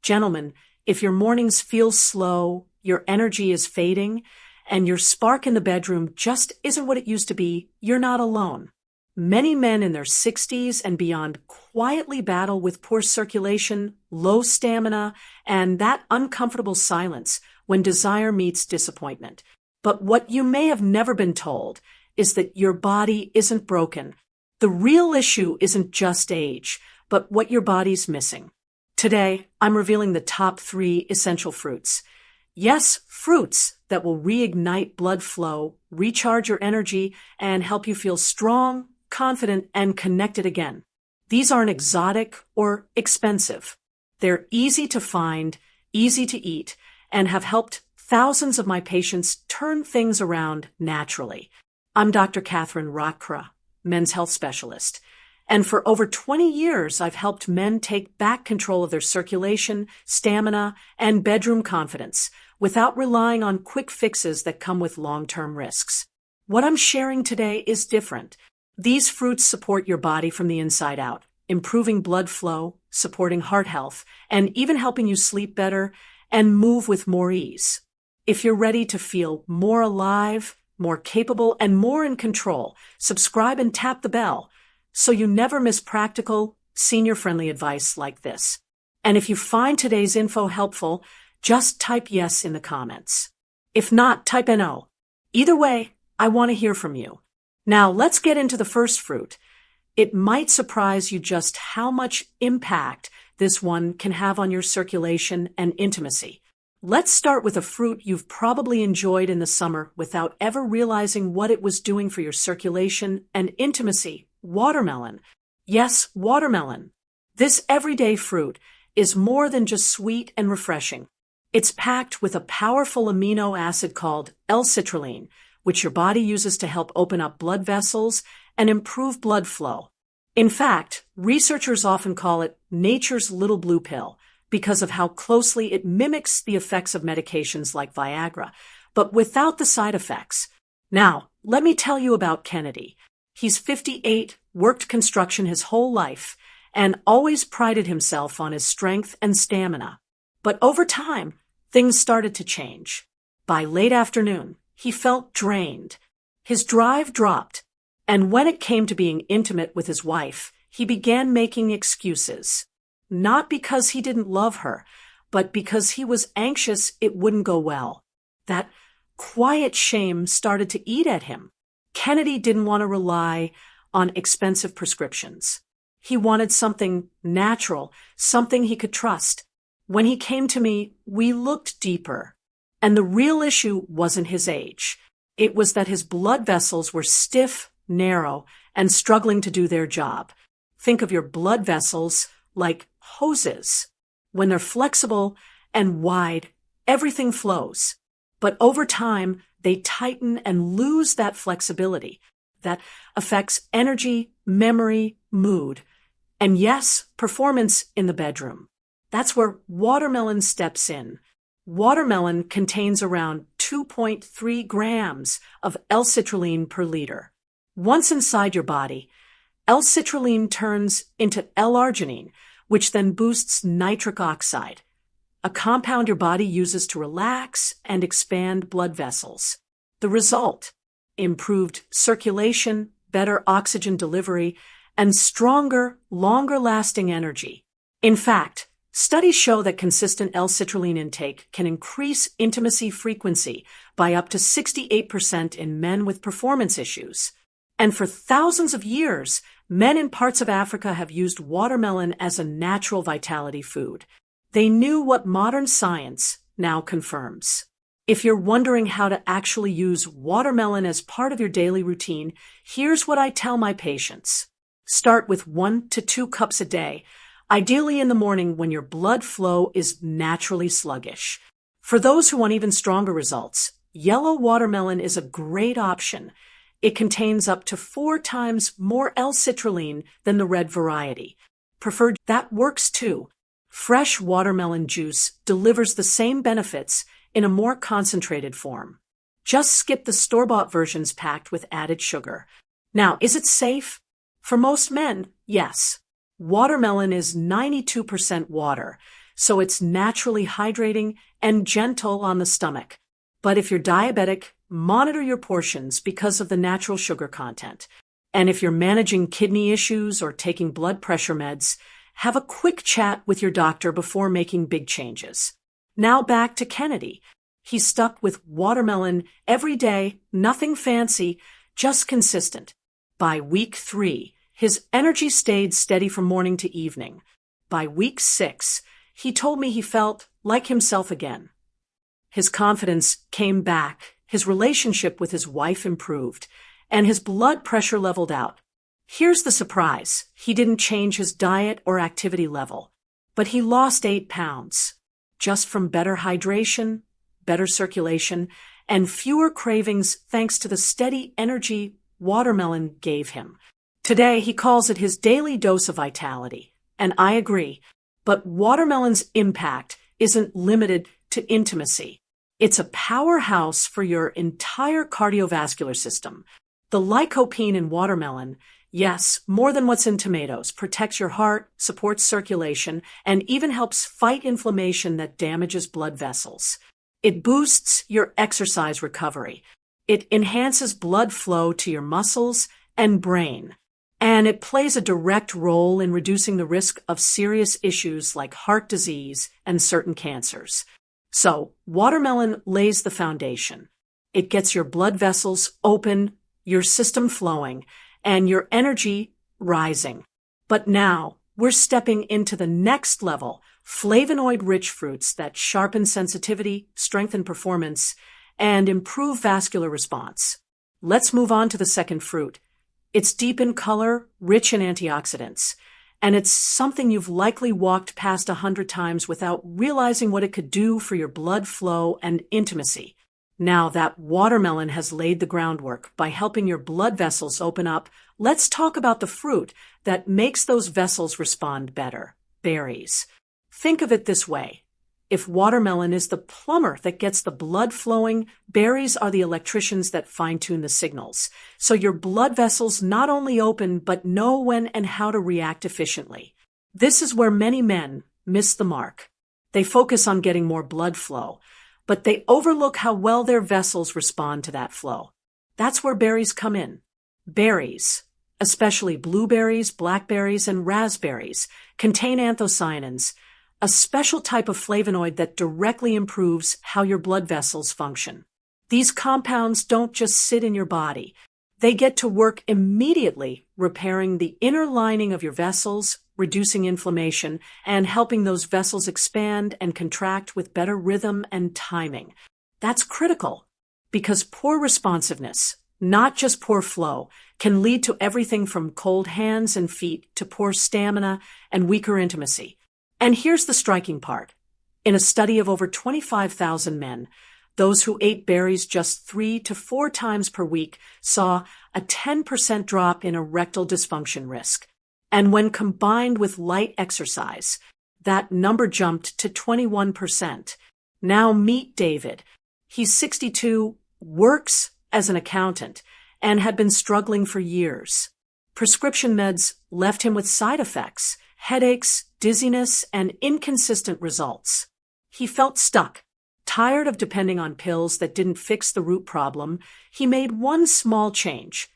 Gentlemen, if your mornings feel slow, your energy is fading, and your spark in the bedroom just isn't what it used to be, you're not alone. Many men in their 60s and beyond quietly battle with poor circulation, low stamina, and that uncomfortable silence when desire meets disappointment. But what you may have never been told is that your body isn't broken. The real issue isn't just age, but what your body's missing. Today, I'm revealing the top 3 essential fruits. Yes, fruits that will reignite blood flow, recharge your energy, and help you feel strong, confident, and connected again. These aren't exotic or expensive. They're easy to find, easy to eat, and have helped thousands of my patients turn things around naturally. I'm Dr. Katherine, men's health specialist. And for over 20 years, I've helped men take back control of their circulation, stamina, and bedroom confidence without relying on quick fixes that come with long-term risks. What I'm sharing today is different. These fruits support your body from the inside out, improving blood flow, supporting heart health, and even helping you sleep better and move with more ease. If you're ready to feel more alive, more capable, and more in control, subscribe and tap the bell so you never miss practical, senior-friendly advice like this. And if you find today's info helpful, just type yes in the comments. If not, type NO. Either way, I want to hear from you. Now, let's get into the first fruit. It might surprise you just how much impact this one can have on your circulation and intimacy. Let's start with a fruit you've probably enjoyed in the summer without ever realizing what it was doing for your circulation and intimacy. Watermelon. Yes, watermelon. This everyday fruit is more than just sweet and refreshing. It's packed with a powerful amino acid called L-citrulline, which your body uses to help open up blood vessels and improve blood flow. In fact, researchers often call it nature's little blue pill because of how closely it mimics the effects of medications like Viagra, but without the side effects. Now, let me tell you about Kennedy. He's 58, worked construction his whole life, and always prided himself on his strength and stamina. But over time, things started to change. By late afternoon, he felt drained. His drive dropped, and when it came to being intimate with his wife, he began making excuses. Not because he didn't love her, but because he was anxious it wouldn't go well. That quiet shame started to eat at him. Kennedy didn't want to rely on expensive prescriptions. He wanted something natural, something he could trust. When he came to me, we looked deeper. And the real issue wasn't his age. It was that his blood vessels were stiff, narrow, and struggling to do their job. Think of your blood vessels like hoses. When they're flexible and wide, everything flows. But over time, they tighten and lose that flexibility. That affects energy, memory, mood, and yes, performance in the bedroom. That's where watermelon steps in. Watermelon contains around 2.3 grams of L-citrulline per liter. Once inside your body, L-citrulline turns into L-arginine, which then boosts nitric oxide, a compound your body uses to relax and expand blood vessels. The result: improved circulation, better oxygen delivery, and stronger, longer-lasting energy. In fact, studies show that consistent L-citrulline intake can increase intimacy frequency by up to 68% in men with performance issues. And for thousands of years, men in parts of Africa have used watermelon as a natural vitality food. They knew what modern science now confirms. If you're wondering how to actually use watermelon as part of your daily routine, here's what I tell my patients. Start with 1 to 2 cups a day, ideally in the morning when your blood flow is naturally sluggish. For those who want even stronger results, yellow watermelon is a great option. It contains up to 4 times more L-citrulline than the red variety. Preferred, that works too. Fresh watermelon juice delivers the same benefits in a more concentrated form. Just skip the store-bought versions packed with added sugar. Now, is it safe? For most men, yes. Watermelon is 92% water, so it's naturally hydrating and gentle on the stomach. But if you're diabetic, monitor your portions because of the natural sugar content. And if you're managing kidney issues or taking blood pressure meds, have a quick chat with your doctor before making big changes. Now back to Kennedy. He's stuck with watermelon every day, nothing fancy, just consistent. By week 3, his energy stayed steady from morning to evening. By week 6, he told me he felt like himself again. His confidence came back, his relationship with his wife improved, and his blood pressure leveled out. Here's the surprise. He didn't change his diet or activity level, but he lost 8 pounds, just from better hydration, better circulation, and fewer cravings thanks to the steady energy watermelon gave him. Today, he calls it his daily dose of vitality, and I agree, but watermelon's impact isn't limited to intimacy. It's a powerhouse for your entire cardiovascular system. The lycopene in watermelon, yes, more than what's in tomatoes, protects your heart, supports circulation, and even helps fight inflammation that damages blood vessels. It boosts your exercise recovery. It enhances blood flow to your muscles and brain. And it plays a direct role in reducing the risk of serious issues like heart disease and certain cancers. So, watermelon lays the foundation. It gets your blood vessels open, your system flowing, and your energy rising. But now, we're stepping into the next level, flavonoid-rich fruits that sharpen sensitivity, strengthen performance, and improve vascular response. Let's move on to the second fruit. It's deep in color, rich in antioxidants, and it's something you've likely walked past 100 times without realizing what it could do for your blood flow and intimacy. Now that watermelon has laid the groundwork by helping your blood vessels open up, let's talk about the fruit that makes those vessels respond better: berries. Think of it this way. If watermelon is the plumber that gets the blood flowing, berries are the electricians that fine-tune the signals. So your blood vessels not only open, but know when and how to react efficiently. This is where many men miss the mark. They focus on getting more blood flow, but they overlook how well their vessels respond to that flow. That's where berries come in. Berries, especially blueberries, blackberries, and raspberries, contain anthocyanins, a special type of flavonoid that directly improves how your blood vessels function. These compounds don't just sit in your body. They get to work immediately, repairing the inner lining of your vessels, reducing inflammation, and helping those vessels expand and contract with better rhythm and timing. That's critical, because poor responsiveness, not just poor flow, can lead to everything from cold hands and feet to poor stamina and weaker intimacy. And here's the striking part. In a study of over 25,000 men, those who ate berries just 3 to 4 times per week saw a 10% drop in erectile dysfunction risk. And when combined with light exercise, that number jumped to 21%. Now meet David. He's 62, works as an accountant, and had been struggling for years. Prescription meds left him with side effects, headaches, dizziness, and inconsistent results. He felt stuck. Tired of depending on pills that didn't fix the root problem, he made one small change: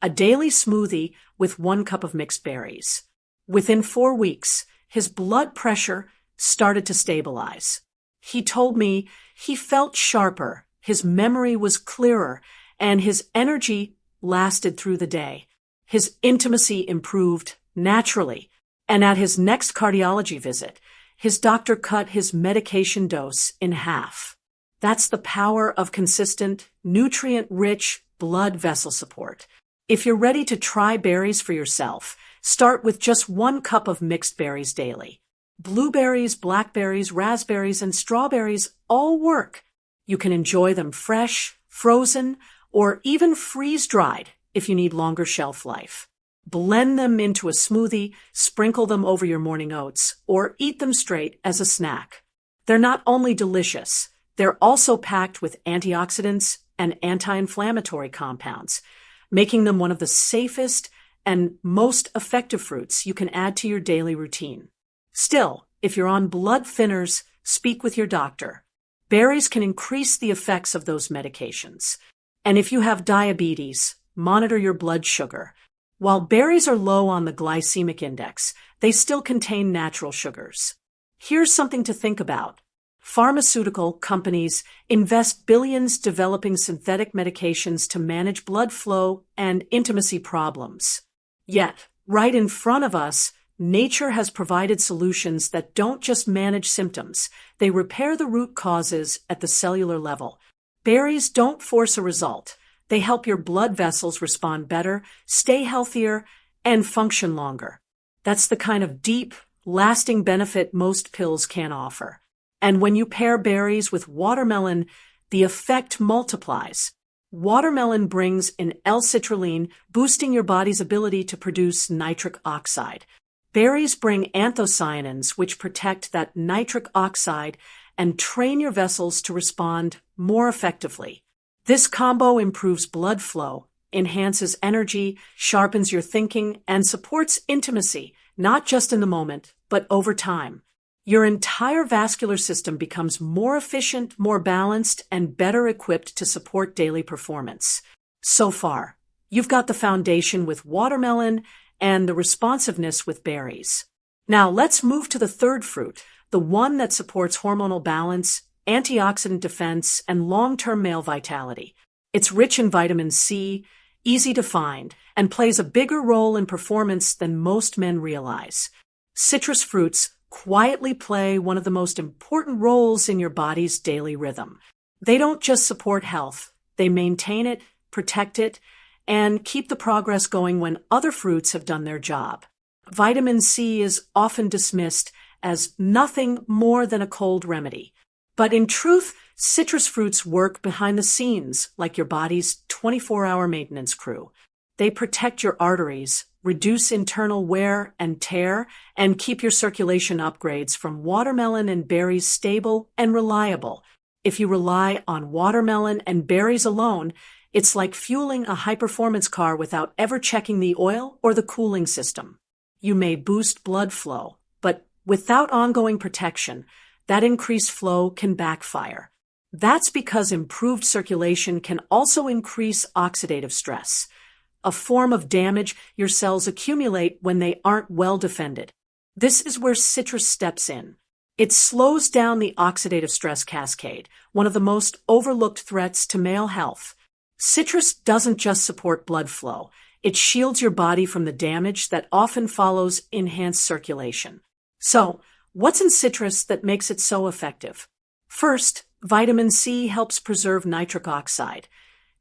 a daily smoothie with 1 cup of mixed berries. Within 4 weeks, his blood pressure started to stabilize. He told me he felt sharper, his memory was clearer, and his energy lasted through the day. His intimacy improved naturally. And at his next cardiology visit, his doctor cut his medication dose in half. That's the power of consistent, nutrient-rich blood vessel support. If you're ready to try berries for yourself, start with just 1 cup of mixed berries daily. Blueberries, blackberries, raspberries, and strawberries all work. You can enjoy them fresh, frozen, or even freeze-dried if you need longer shelf life. Blend them into a smoothie, sprinkle them over your morning oats, or eat them straight as a snack. They're not only delicious, they're also packed with antioxidants and anti-inflammatory compounds, making them one of the safest and most effective fruits you can add to your daily routine. Still, If you're on blood thinners, speak with your doctor. Berries can increase the effects of those medications. And if you have diabetes, monitor your blood sugar. While berries are low on the glycemic index, they still contain natural sugars. Here's something to think about. Pharmaceutical companies invest billions developing synthetic medications to manage blood flow and intimacy problems. Yet, right in front of us, nature has provided solutions that don't just manage symptoms, they repair the root causes at the cellular level. Berries don't force a result. They help your blood vessels respond better, stay healthier, and function longer. That's the kind of deep, lasting benefit most pills can't offer. And when you pair berries with watermelon, the effect multiplies. Watermelon brings in L-citrulline, boosting your body's ability to produce nitric oxide. Berries bring anthocyanins, which protect that nitric oxide and train your vessels to respond more effectively. This combo improves blood flow, enhances energy, sharpens your thinking, and supports intimacy, not just in the moment, but over time. Your entire vascular system becomes more efficient, more balanced, and better equipped to support daily performance. So far, you've got the foundation with watermelon and the responsiveness with berries. Now let's move to the third fruit, the one that supports hormonal balance, antioxidant defense, and long-term male vitality. It's rich in vitamin C, easy to find, and plays a bigger role in performance than most men realize. Citrus fruits quietly play one of the most important roles in your body's daily rhythm. They don't just support health, they maintain it, protect it, and keep the progress going when other fruits have done their job. Vitamin C is often dismissed as nothing more than a cold remedy. But in truth, citrus fruits work behind the scenes like your body's 24-hour maintenance crew. They protect your arteries, reduce internal wear and tear, and keep your circulation upgrades from watermelon and berries stable and reliable. If you rely on watermelon and berries alone, it's like fueling a high-performance car without ever checking the oil or the cooling system. You may boost blood flow, but without ongoing protection, that increased flow can backfire. That's because improved circulation can also increase oxidative stress, a form of damage your cells accumulate when they aren't well defended. This is where citrus steps in. It slows down the oxidative stress cascade, one of the most overlooked threats to male health. Citrus doesn't just support blood flow, it shields your body from the damage that often follows enhanced circulation. So, what's in citrus that makes it so effective? First, vitamin C helps preserve nitric oxide,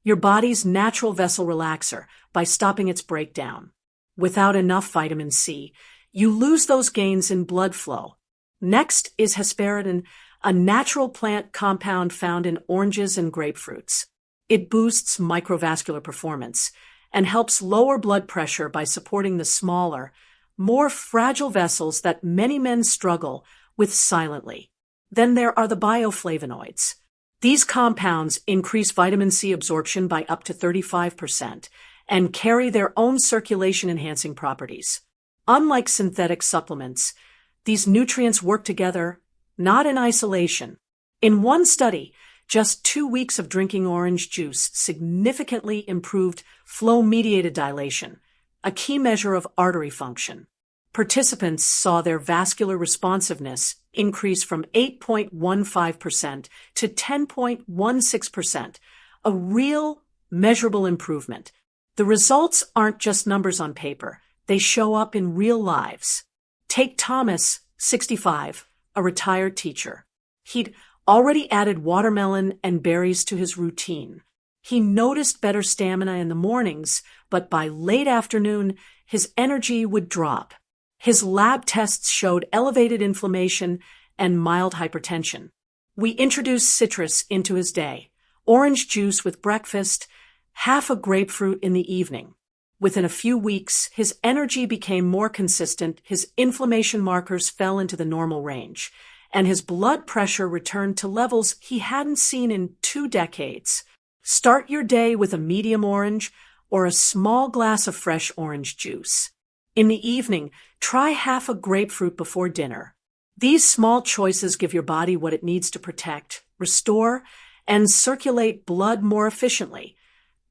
your body's natural vessel relaxer, by stopping its breakdown. Without enough vitamin C, you lose those gains in blood flow. Next is hesperidin, a natural plant compound found in oranges and grapefruits. It boosts microvascular performance and helps lower blood pressure by supporting the smaller, more fragile vessels that many men struggle with silently. Then there are the bioflavonoids. These compounds increase vitamin C absorption by up to 35% and carry their own circulation-enhancing properties. Unlike synthetic supplements, these nutrients work together, not in isolation. In one study, just 2 weeks of drinking orange juice significantly improved flow-mediated dilation, a key measure of artery function. Participants saw their vascular responsiveness increase from 8.15% to 10.16%, a real, measurable improvement. The results aren't just numbers on paper, they show up in real lives. Take Thomas, 65, a retired teacher. He'd already added watermelon and berries to his routine. He noticed better stamina in the mornings, but by late afternoon, his energy would drop. His lab tests showed elevated inflammation and mild hypertension. We introduced citrus into his day. Orange juice with breakfast, half a grapefruit in the evening. Within a few weeks, his energy became more consistent, his inflammation markers fell into the normal range, and his blood pressure returned to levels he hadn't seen in 2 decades. Start your day with a medium orange or a small glass of fresh orange juice. In the evening, try half a grapefruit before dinner. These small choices give your body what it needs to protect, restore, and circulate blood more efficiently,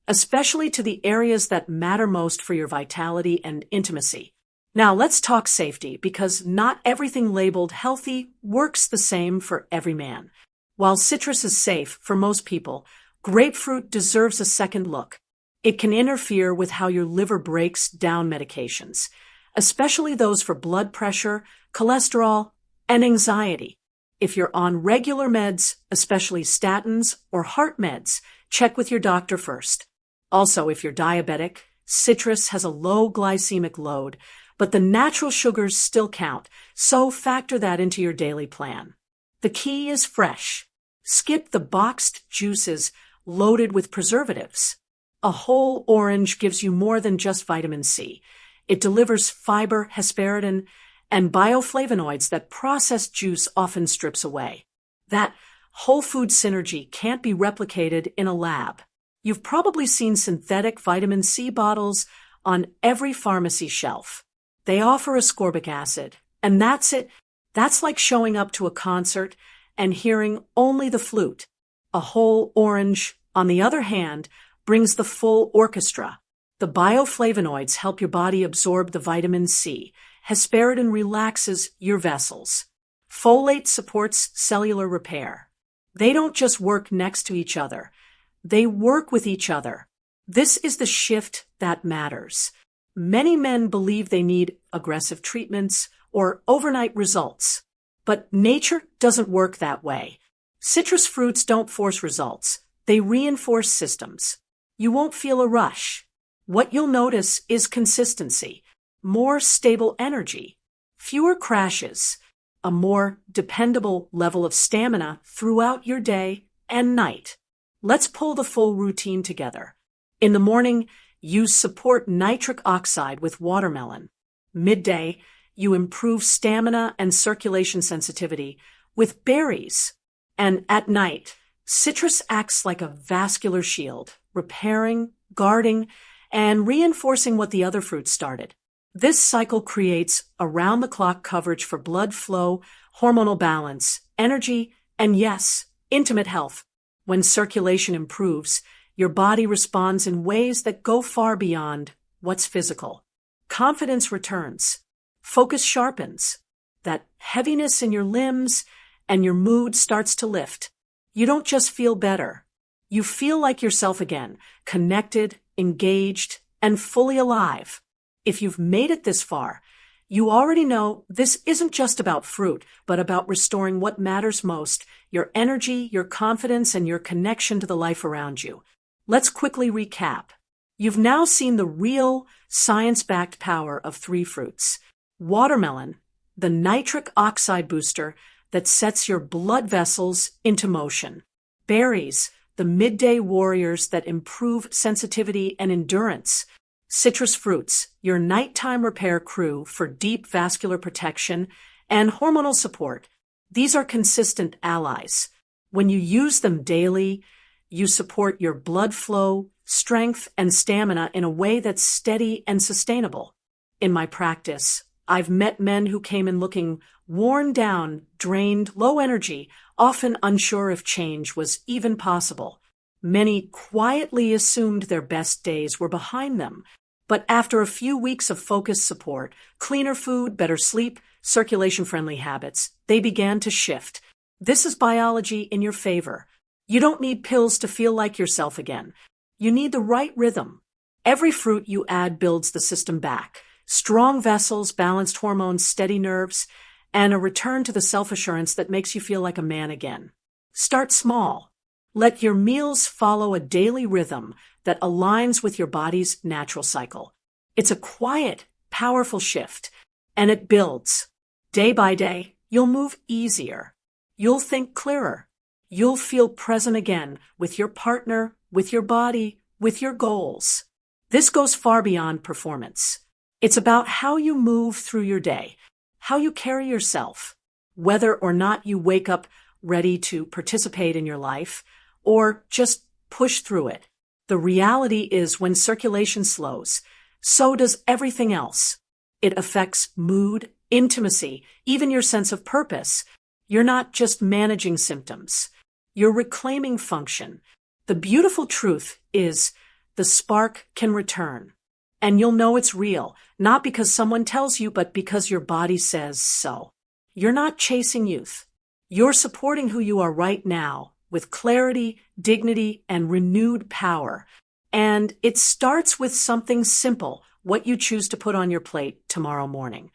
especially to the areas that matter most for your vitality and intimacy. Now let's talk safety, because not everything labeled healthy works the same for every man. While citrus is safe for most people, grapefruit deserves a second look. It can interfere with how your liver breaks down medications, especially those for blood pressure, cholesterol, and anxiety. If you're on regular meds, especially statins or heart meds, check with your doctor first. Also, if you're diabetic, citrus has a low glycemic load, but the natural sugars still count, so factor that into your daily plan. The key is fresh. Skip the boxed juices loaded with preservatives. A whole orange gives you more than just vitamin C. It delivers fiber, hesperidin, and bioflavonoids that processed juice often strips away. That whole food synergy can't be replicated in a lab. You've probably seen synthetic vitamin C bottles on every pharmacy shelf. They offer ascorbic acid, and that's it. That's like showing up to a concert and hearing only the flute. A whole orange, on the other hand, brings the full orchestra. The bioflavonoids help your body absorb the vitamin C. Hesperidin relaxes your vessels. Folate supports cellular repair. They don't just work next to each other. They work with each other. This is the shift that matters. Many men believe they need aggressive treatments or overnight results. But nature doesn't work that way. Citrus fruits don't force results. They reinforce systems. You won't feel a rush. What you'll notice is consistency, more stable energy, fewer crashes, a more dependable level of stamina throughout your day and night. Let's pull the full routine together. In the morning, use support nitric oxide with watermelon. Midday, you improve stamina and circulation sensitivity with berries. And at night, citrus acts like a vascular shield, repairing, guarding, and reinforcing what the other fruits started. This cycle creates around-the-clock coverage for blood flow, hormonal balance, energy, and yes, intimate health. When circulation improves, your body responds in ways that go far beyond what's physical. Confidence returns. Focus sharpens. That heaviness in your limbs and your mood starts to lift. You don't just feel better. You feel like yourself again, connected, engaged, and fully alive. If you've made it this far, you already know this isn't just about fruit, but about restoring what matters most, your energy, your confidence, and your connection to the life around you. Let's quickly recap. You've now seen the real, science-backed power of 3 fruits. Watermelon, the nitric oxide booster that sets your blood vessels into motion. Berries, the midday warriors that improve sensitivity and endurance. Citrus fruits, your nighttime repair crew for deep vascular protection and hormonal support. These are consistent allies. When you use them daily, you support your blood flow, strength, and stamina in a way that's steady and sustainable. In my practice, I've met men who came in looking worn down, drained, low energy, often unsure if change was even possible. Many quietly assumed their best days were behind them. But after a few weeks of focused support, cleaner food, better sleep, circulation-friendly habits, they began to shift. This is biology in your favor. You don't need pills to feel like yourself again. You need the right rhythm. Every fruit you add builds the system back. Strong vessels, balanced hormones, steady nerves, and a return to the self-assurance that makes you feel like a man again. Start small. Let your meals follow a daily rhythm that aligns with your body's natural cycle. It's a quiet, powerful shift, and it builds. Day by day, you'll move easier. You'll think clearer. You'll feel present again with your partner, with your body, with your goals. This goes far beyond performance. It's about how you move through your day, how you carry yourself, whether or not you wake up ready to participate in your life or just push through it. The reality is when circulation slows, so does everything else. It affects mood, intimacy, even your sense of purpose. You're not just managing symptoms. You're reclaiming function. The beautiful truth is the spark can return. And you'll know it's real, not because someone tells you, but because your body says so. You're not chasing youth. You're supporting who you are right now with clarity, dignity, and renewed power. And it starts with something simple, what you choose to put on your plate tomorrow morning.